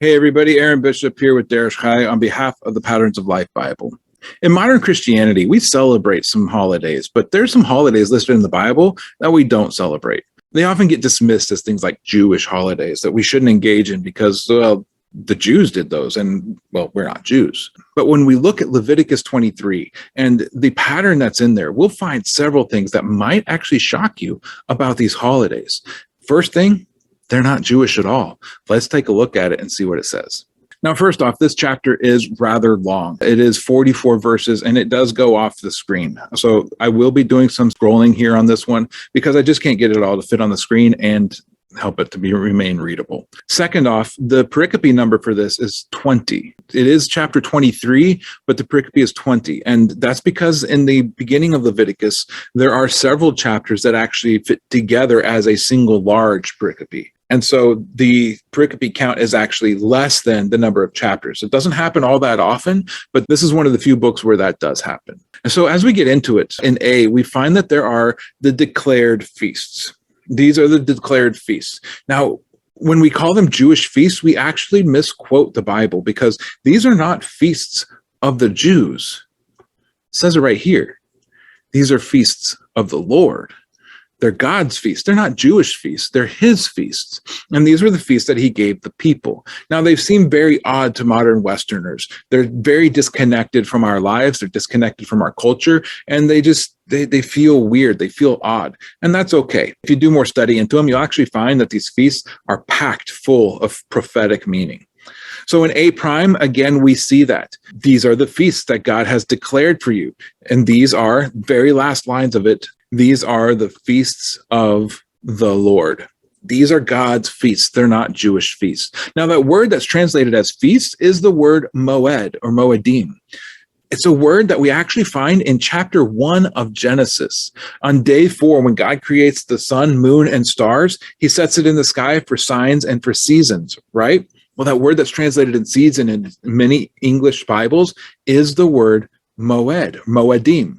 Hey everybody, Aaron Bishop here with Darish Chai on behalf of the Patterns of Life Bible. In modern Christianity, we celebrate some holidays, but there's some holidays listed in the Bible that we don't celebrate. They often get dismissed as things like Jewish holidays that we shouldn't engage in because, well, the Jews did those and, well, we're not Jews. But when we look at Leviticus 23 and the pattern that's in there, we'll find several things that might actually shock you about these holidays. First thing, they're not Jewish at all. Let's take a look at it and see what it says. Now, first off, this chapter is rather long. It is 44 verses, and it does go off the screen. So I will be doing some scrolling here on this one because I just can't get it all to fit on the screen and help it to remain readable. Second off, the pericope number for this is 20. It is chapter 23, but the pericope is 20. And that's because in the beginning of Leviticus, there are several chapters that actually fit together as a single large pericope. And so the pericope count is actually less than the number of chapters. It doesn't happen all that often, but this is one of the few books where that does happen. And so as we get into it, in A, we find that there are the declared feasts. These are the declared feasts. Now, when we call them Jewish feasts, we actually misquote the Bible because these are not feasts of the Jews. It says it right here. These are feasts of the Lord. They're God's feasts. They're not Jewish feasts. They're his feasts. And these were the feasts that he gave the people. Now, they've seemed very odd to modern Westerners. They're very disconnected from our lives. They're disconnected from our culture. And they feel weird. They feel odd. And that's okay. If you do more study into them, you'll actually find that these feasts are packed full of prophetic meaning. So in A prime, again, we see that. These are the feasts that God has declared for you. And these are, very last lines of it, these are the feasts of the Lord. These are God's feasts. They're not Jewish feasts. Now, that word that's translated as feast is the word moed or moedim. It's a word that we actually find in chapter 1 of Genesis. On day 4, when God creates the sun, moon, and stars, he sets it in the sky for signs and for seasons, right? Well, that word that's translated in season in many English Bibles is the word moed, moedim.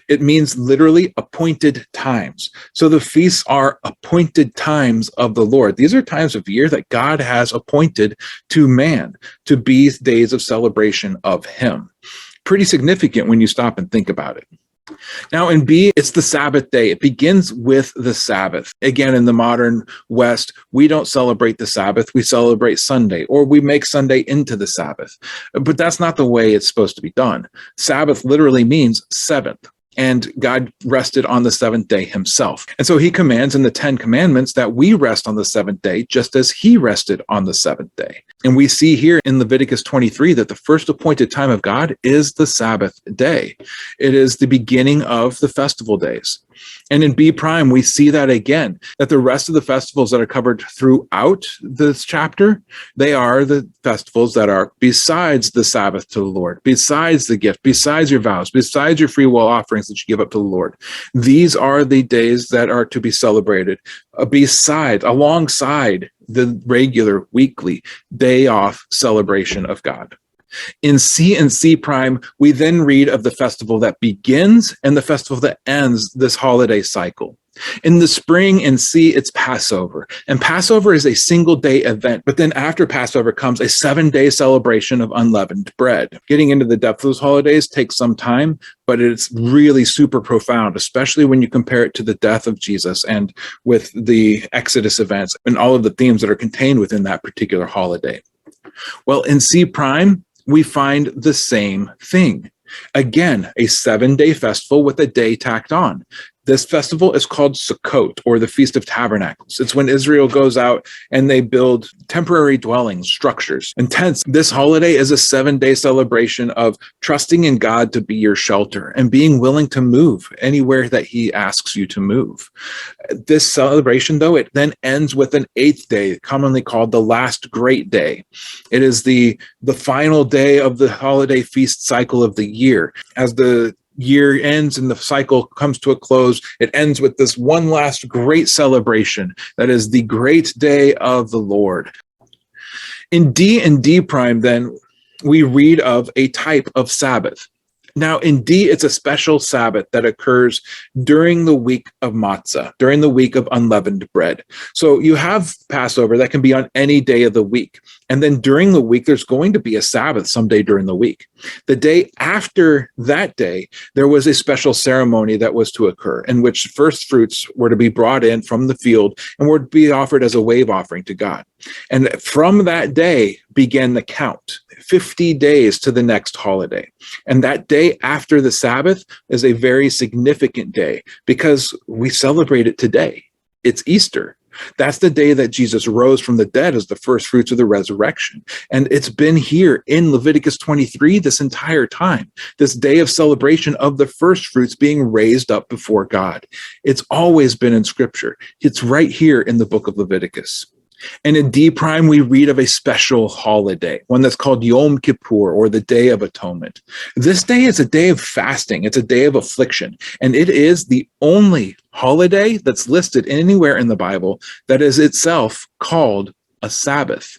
It means literally appointed times. So the feasts are appointed times of the Lord. These are times of year that God has appointed to man to be days of celebration of him. Pretty significant when you stop and think about it. Now in B, it's the Sabbath day. It begins with the Sabbath. Again, in the modern West, we don't celebrate the Sabbath. We celebrate Sunday, or we make Sunday into the Sabbath. But that's not the way it's supposed to be done. Sabbath literally means seventh. And God rested on the seventh day himself. And so he commands in the 10 commandments that we rest on the seventh day, just as he rested on the seventh day. And we see here in Leviticus 23 that the first appointed time of God is the Sabbath day. It is the beginning of the festival days. And in B prime, we see that again, that the rest of the festivals that are covered throughout this chapter, they are the festivals that are besides the Sabbath to the Lord, besides the gift, besides your vows, besides your free will offerings that you give up to the Lord. These are the days that are to be celebrated alongside the regular weekly day off celebration of God. In C and C prime, we then read of the festival that begins and the festival that ends this holiday cycle. In the spring in C, it's Passover. And Passover is a single-day event. But then after Passover comes a 7-day celebration of unleavened bread. Getting into the depth of those holidays takes some time, but it's really super profound, especially when you compare it to the death of Jesus and with the Exodus events and all of the themes that are contained within that particular holiday. Well, in C prime, we find the same thing. Again, a 7-day festival with a day tacked on. This festival is called Sukkot, or the Feast of Tabernacles. It's when Israel goes out and they build temporary dwellings, structures, and tents. This holiday is a 7-day celebration of trusting in God to be your shelter and being willing to move anywhere that he asks you to move. This celebration, though, it then ends with an 8th day, commonly called the last great day. It is the final day of the holiday feast cycle of the year. As the year ends and the cycle comes to a close, it ends with this one last great celebration that is the great day of the Lord. In D and D prime, then, we read of a type of Sabbath. Now, in D, it's a special Sabbath that occurs during the week of matzah, during the week of unleavened bread. So you have Passover that can be on any day of the week. And then during the week, there's going to be a Sabbath someday during the week. The day after that day, there was a special ceremony that was to occur in which first fruits were to be brought in from the field and were to be offered as a wave offering to God. And from that day began the count, 50 days to the next holiday. And that day after the Sabbath is a very significant day because we celebrate it today. It's Easter. That's the day that Jesus rose from the dead as the first fruits of the resurrection. And it's been here in Leviticus 23 this entire time, this day of celebration of the first fruits being raised up before God. It's always been in Scripture. It's right here in the book of Leviticus. And in D prime, we read of a special holiday, one that's called Yom Kippur, or the Day of Atonement. This day is a day of fasting. It's a day of affliction. And it is the only holiday that's listed anywhere in the Bible that is itself called a Sabbath.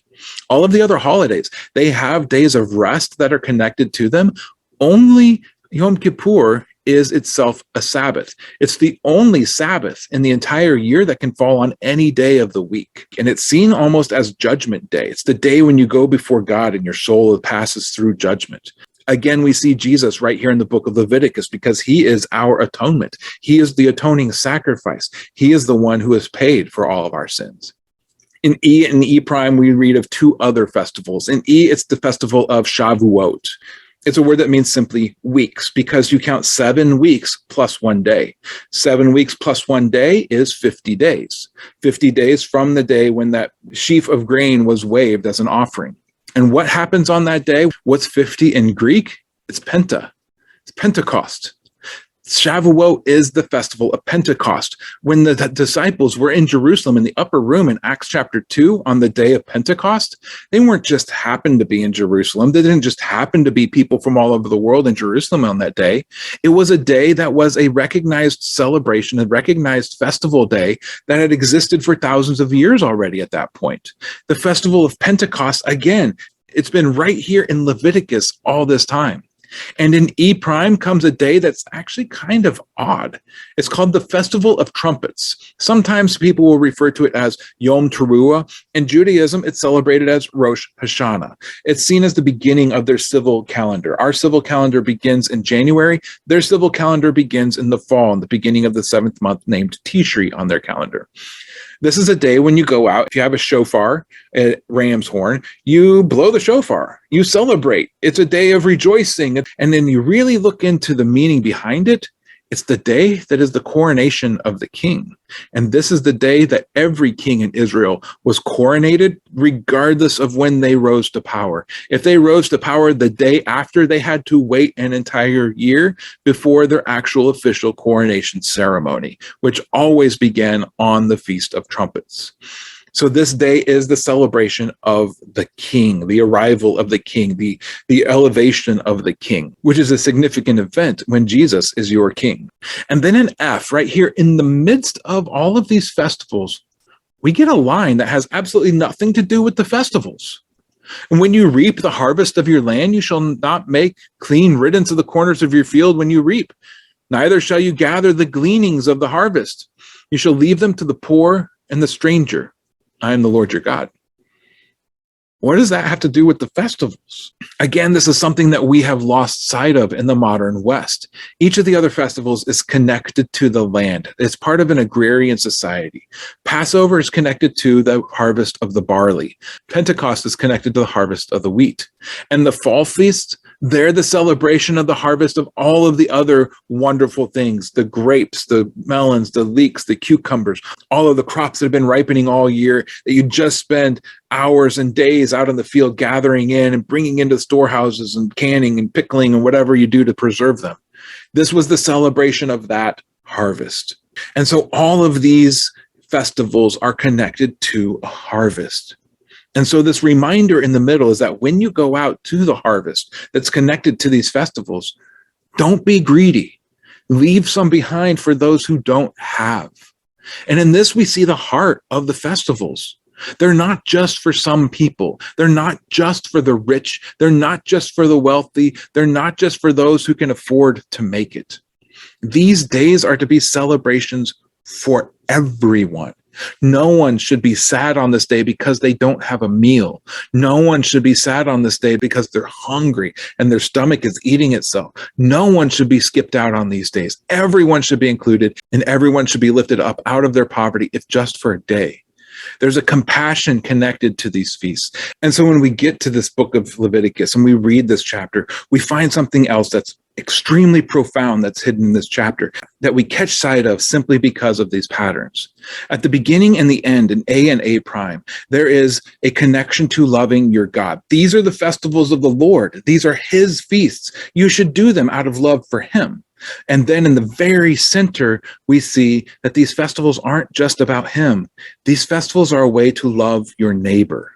All of the other holidays, they have days of rest that are connected to them. Only Yom Kippur is itself a Sabbath. It's the only Sabbath in the entire year that can fall on any day of the week. And it's seen almost as Judgment Day. It's the day when you go before God and your soul passes through judgment. Again, we see Jesus right here in the book of Leviticus because he is our atonement. He is the atoning sacrifice. He is the one who has paid for all of our sins. In E and E prime, we read of two other festivals. In E, it's the festival of Shavuot. It's a word that means simply weeks because you count 7 weeks plus 1 day. 7 weeks plus 1 day is 50 days. 50 days from the day when that sheaf of grain was waved as an offering. And what happens on that day? What's 50 in Greek? It's Penta. It's Pentecost. Shavuot is the festival of Pentecost. When the disciples were in Jerusalem in the upper room in Acts chapter 2 on the day of Pentecost, they weren't just happened to be in Jerusalem. They didn't just happen to be people from all over the world in Jerusalem on that day. It was a day that was a recognized celebration, a recognized festival day that had existed for thousands of years already at that point. The festival of Pentecost, again, it's been right here in Leviticus all this time. And in E prime comes a day that's actually kind of odd. It's called the Festival of Trumpets. Sometimes people will refer to it as Yom Teruah. In Judaism, it's celebrated as Rosh Hashanah. It's seen as the beginning of their civil calendar. Our civil calendar begins in January. Their civil calendar begins in the fall, in the beginning of the 7th month, named Tishri on their calendar. This is a day when you go out, if you have a shofar, a ram's horn, you blow the shofar, you celebrate. It's a day of rejoicing. And then you really look into the meaning behind it. It's the day that is the coronation of the king. And this is the day that every king in Israel was coronated, regardless of when they rose to power. If they rose to power the day after, they had to wait an entire year before their actual official coronation ceremony, which always began on the Feast of Trumpets. So this day is the celebration of the king, the arrival of the king, the elevation of the king, which is a significant event when Jesus is your king. And then in F, right here in the midst of all of these festivals, we get a line that has absolutely nothing to do with the festivals. And when you reap the harvest of your land, you shall not make clean riddance of the corners of your field when you reap. Neither shall you gather the gleanings of the harvest. You shall leave them to the poor and the stranger. I am the Lord your God. What does that have to do with the festivals? Again, this is something that we have lost sight of in the modern West. Each of the other festivals is connected to the land. It's part of an agrarian society. Passover is connected to the harvest of the barley. Pentecost is connected to the harvest of the wheat. And the fall feast, they're the celebration of the harvest of all of the other wonderful things, the grapes, the melons, the leeks, the cucumbers, all of the crops that have been ripening all year that you just spend hours and days out in the field gathering in and bringing into storehouses and canning and pickling and whatever you do to preserve them. This was the celebration of that harvest. And so all of these festivals are connected to a harvest. And so this reminder in the middle is that when you go out to the harvest that's connected to these festivals, don't be greedy. Leave some behind for those who don't have. And in this, we see the heart of the festivals. They're not just for some people. They're not just for the rich. They're not just for the wealthy. They're not just for those who can afford to make it. These days are to be celebrations for everyone. No one should be sad on this day because they don't have a meal. No one should be sad on this day because they're hungry and their stomach is eating itself. No one should be skipped out on these days. Everyone should be included, and everyone should be lifted up out of their poverty, if just for a day. There's a compassion connected to these feasts. And so when we get to this book of Leviticus and we read this chapter, we find something else that's extremely profound that's hidden in this chapter that we catch sight of simply because of these patterns. At the beginning and the end, in A and A prime, there is a connection to loving your God. These are the festivals of the Lord. These are his feasts. You should do them out of love for him. And then in the very center, we see that these festivals aren't just about him. These festivals are a way to love your neighbor.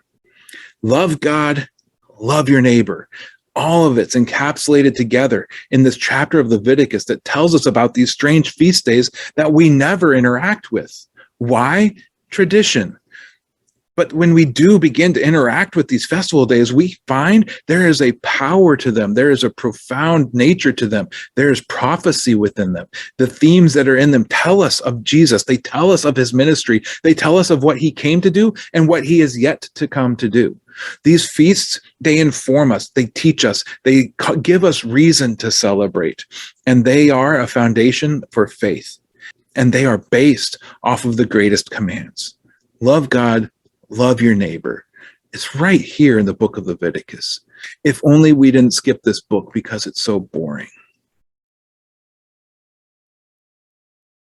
Love God, love your neighbor. All of it's encapsulated together in this chapter of Leviticus that tells us about these strange feast days that we never interact with. Why? Tradition. But when we do begin to interact with these festival days, we find there is a power to them. There is a profound nature to them. There is prophecy within them. The themes that are in them tell us of Jesus. They tell us of his ministry. They tell us of what he came to do and what he is yet to come to do. These feasts, they inform us, they teach us, they give us reason to celebrate, and they are a foundation for faith, and they are based off of the greatest commands. Love God, love your neighbor. It's right here in the book of Leviticus. If only we didn't skip this book because it's so boring.